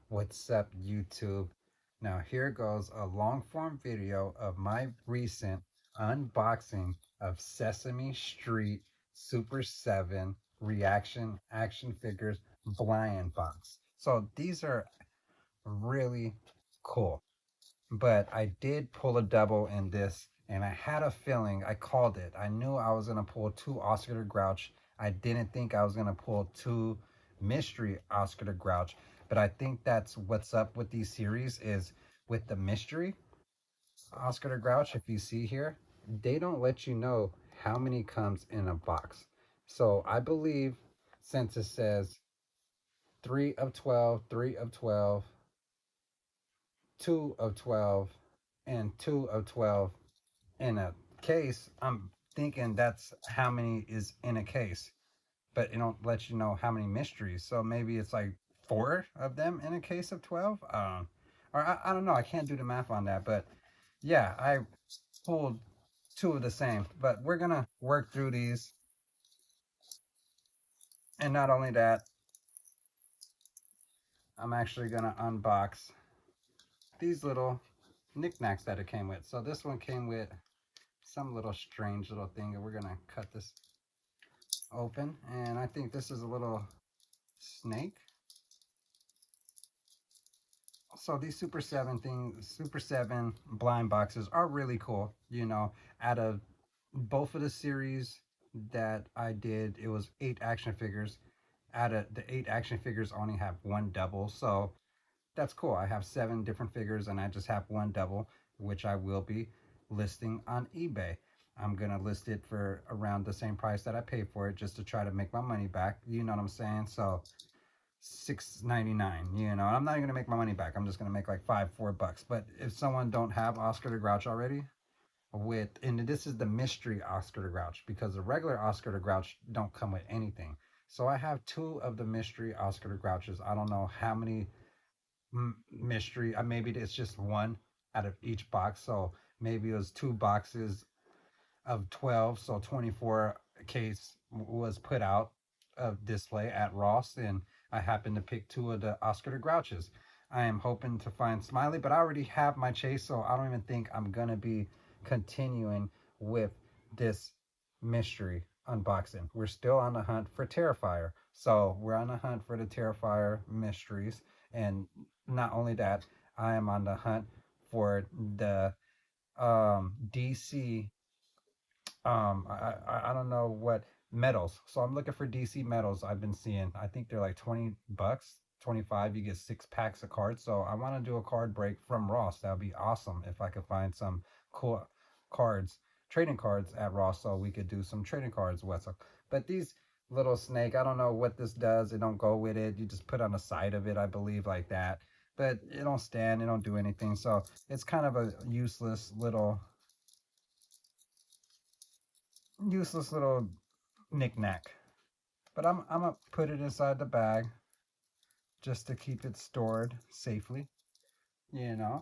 What's up, YouTube? Now, here goes a long form video of my recent unboxing of Sesame Street Super 7 Reaction Action Figures blind box. So, these are really cool, but I did pull a double in this, and I had a feeling. I called it. I knew I was going to pull two Oscar the Grouch. I didn't think I was going to pull two mystery Oscar the Grouch, but I think that's what's up with these series is with the mystery Oscar the Grouch. If you see here, they don't let you know how many comes in a box. So I believe, since it says 3 of 12, 3 of 12, 2 of 12, and 2 of 12 in a case, I'm thinking that's how many is in a case, but it don't let you know how many mysteries. So maybe it's like four of them in a case of 12. Or I don't know. I can't do the math on that, but yeah, I pulled two of the same. But we're gonna work through these, and not only that, I'm actually gonna unbox these little knickknacks that it came with. So this one came with some little strange little thing, and we're gonna cut this open, and I think this is a little snake. So these Super 7 blind boxes are really cool. Out of both of the series that I did, it was 8 action figures. Out of the 8 action figures, I only have one double. So that's cool. I have 7 different figures and I just have one double, which I will be listing on eBay. I'm gonna list it for around the same price that I paid for it, just to try to make my money back. You know what I'm saying? So $6.99. I'm not even gonna make my money back. I'm just gonna make like $4 But if someone don't have Oscar the Grouch already, and this is the mystery Oscar the Grouch, because the regular Oscar the Grouch don't come with anything. So I have two of the mystery Oscar the Grouches. I don't know how many mystery. Maybe it's just one out of each box. So maybe it was 2 boxes of 12, so 24 case was put out of display at Ross, and I happened to pick two of the Oscar the Grouches. I am hoping to find Smiley, but I already have my chase, so I don't even think I'm gonna be continuing with this mystery unboxing. We're still on the hunt for Terrifier, so we're on the hunt for the Terrifier mysteries, and not only that, I am on the hunt for the DC, I don't know what medals. So I'm looking for DC medals. I've been seeing. I think they're like $20, 25. You get 6 packs of cards. So I want to do a card break from Ross. That would be awesome if I could find some cool cards, trading cards at Ross, so we could do some trading cards with them. But these little snake, I don't know what this does. It don't go with it. You just put on the side of it, I believe, like that. But it don't stand. It don't do anything. So it's kind of a useless little knickknack. But I'm gonna put it inside the bag just to keep it stored safely, you know.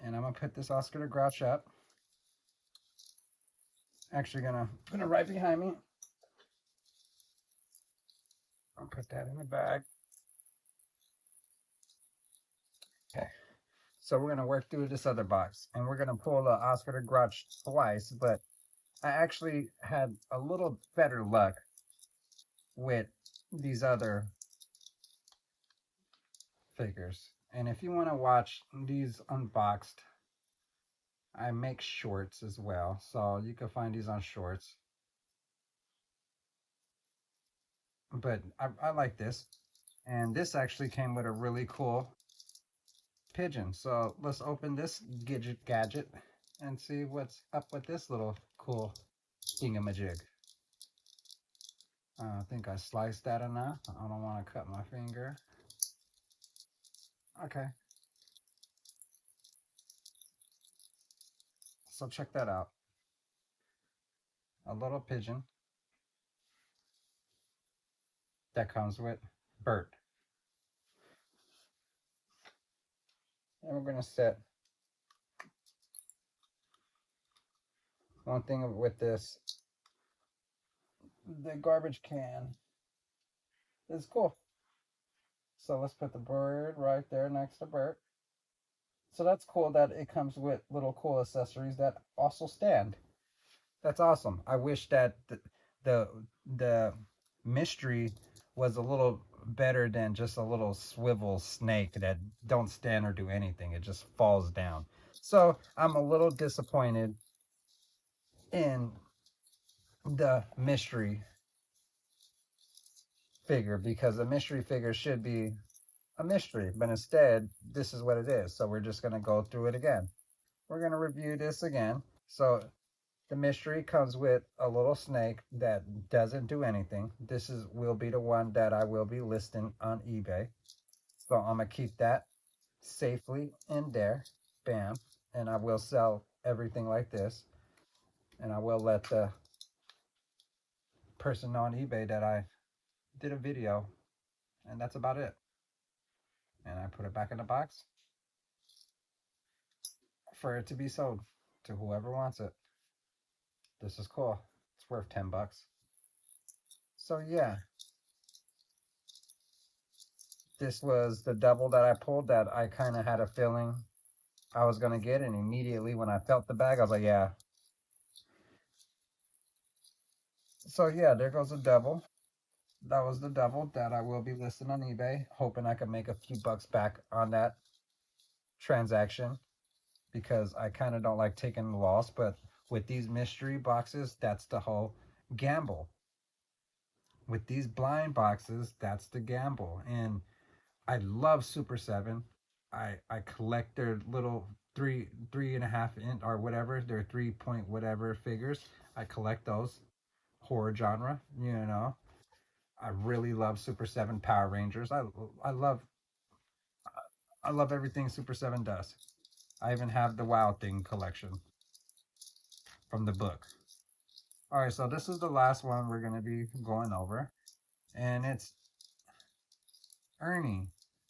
And I'm gonna put this Oscar the Grouch up. Actually, gonna put it right behind me. I'll put that in the bag. Okay. So we're gonna work through this other box, and we're gonna pull the Oscar the Grouch twice. But I actually had a little better luck with these other figures. And if you want to watch these unboxed, I make shorts as well, so you can find these on shorts. But I like this, and this actually came with a really cool pigeon. So let's open this gadget and see what's up with this little cool thingamajig. I think I sliced that enough. I don't want to cut my finger. Okay, so check that out. A little pigeon that comes with Bert. And we're gonna set one thing with this. The garbage can is cool. So let's put the bird right there next to Bert. So that's cool that it comes with little cool accessories that also stand. That's awesome. I wish that the the mystery was a little better than just a little swivel snake that don't stand or do anything. It just falls down. So I'm a little disappointed in the mystery figure because the mystery figure should be a mystery, but instead this is what it is. So we're just gonna go through it again. We're gonna review this again. So the mystery comes with a little snake that doesn't do anything. This is will be the one that I will be listing on eBay. So I'm gonna keep that safely in there. Bam. And I will sell everything like this. And I will let the person know on eBay that I did a video. And that's about it. And I put it back in the box for it to be sold to whoever wants it. This is cool. It's worth 10 bucks. So yeah, this was the double that I pulled that I kind of had a feeling I was going to get. And immediately when I felt the bag, I was like, yeah. So yeah, there goes the double. That was the double that I will be listing on eBay, hoping I can make a few bucks back on that transaction because I kind of don't like taking the loss. But with these mystery boxes, that's the whole gamble. With these blind boxes, that's the gamble. And I love Super 7. I collect their little three and a half inch or whatever, their 3 point whatever figures. I collect those horror genre, you know. I really love Super 7 Power Rangers. I love I love everything Super 7 does. I even have the Wild Thing collection from the book. All right, so this is the last one we're going to be going over, and it's Ernie.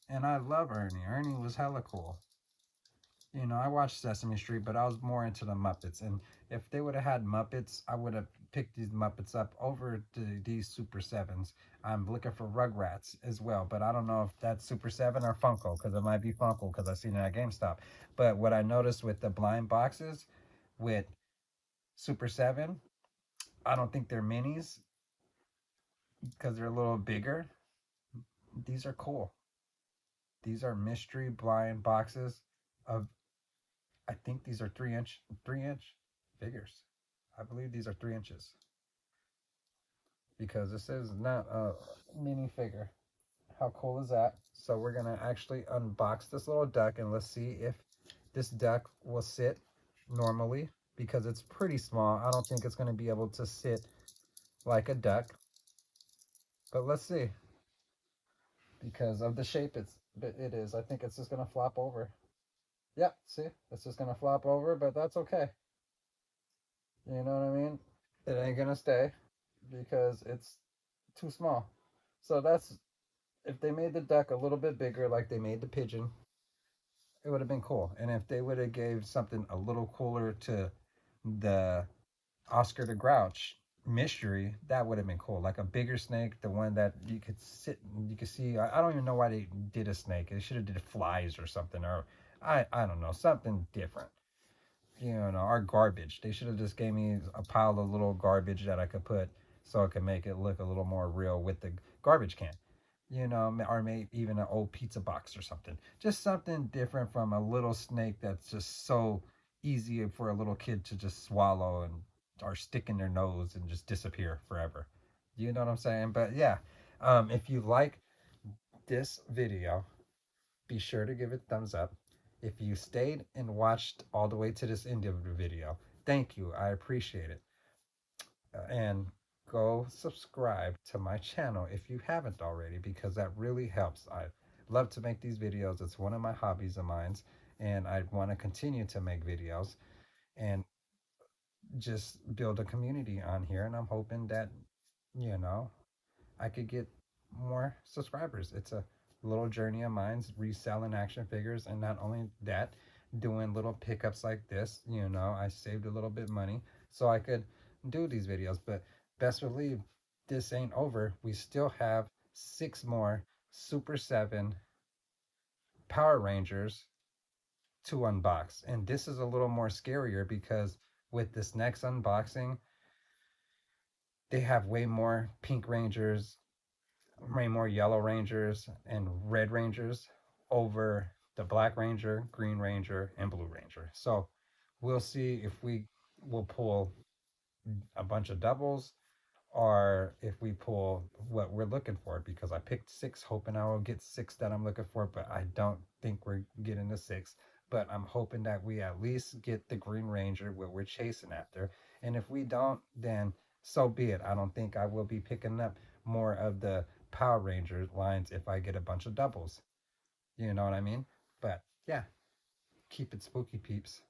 And I love Ernie. Ernie was hella cool. You know, I watched Sesame Street, but I was more into the Muppets. And if they would have had Muppets, I would have picked these Muppets up over these Super 7s. I'm looking for Rugrats as well, but I don't know if that's Super 7 or Funko, because it might be Funko, because I've seen it at GameStop. But what I noticed with the blind boxes with Super 7, I don't think they're minis, because they're a little bigger. These are cool. These are mystery blind boxes of, I think these are 3-inch figures. I believe these are 3 inches because this is not a mini figure. How cool is that? So we're gonna actually unbox this little duck and let's see if this duck will sit normally because it's pretty small. I don't think it's gonna be able to sit like a duck, but let's see because of the shape it is. I think it's just gonna flop over. Yep, see, it's just gonna flop over, but that's okay. You know what I mean? It ain't gonna stay because it's too small. So that's if they made the duck a little bit bigger like they made the pigeon, it would have been cool. And if they would have gave something a little cooler to the Oscar the Grouch mystery, that would have been cool. Like a bigger snake, the one that you could sit, you could see. I don't even know why they did a snake. They should have did flies or something, or I don't know, something different. You know, or garbage. They should have just gave me a pile of little garbage that I could put so it could make it look a little more real with the garbage can. You know, or maybe even an old pizza box or something. Just something different from a little snake that's just so easy for a little kid to just swallow and or stick in their nose and just disappear forever. You know what I'm saying? But yeah, if you like this video, be sure to give it a thumbs up. If you stayed and watched all the way to this end of the video, thank you. I appreciate it. And go subscribe to my channel if you haven't already because that really helps. I love to make these videos. It's one of my hobbies of mine, and I want to continue to make videos and just build a community on here. And I'm hoping that, you know, I could get more subscribers. It's a little journey of mine, reselling action figures, and not only that, doing little pickups like this. You know, I saved a little bit of money so I could do these videos. But best believe this ain't over. We still have 6 more Super 7, Power Rangers to unbox. And this is a little more scarier because with this next unboxing, they have way more Pink Rangers, way more Yellow Rangers, and Red Rangers over the Black Ranger, Green Ranger, and Blue Ranger. So we'll see if we will pull a bunch of doubles or if we pull what we're looking for, because I picked 6 hoping I will get 6 that I'm looking for, but I don't think we're getting the 6. But I'm hoping that we at least get the Green Ranger, what we're chasing after. And if we don't, then so be it. I don't think I will be picking up more of the Power Ranger lines if I get a bunch of doubles. You know what I mean? But yeah, keep it spooky, peeps.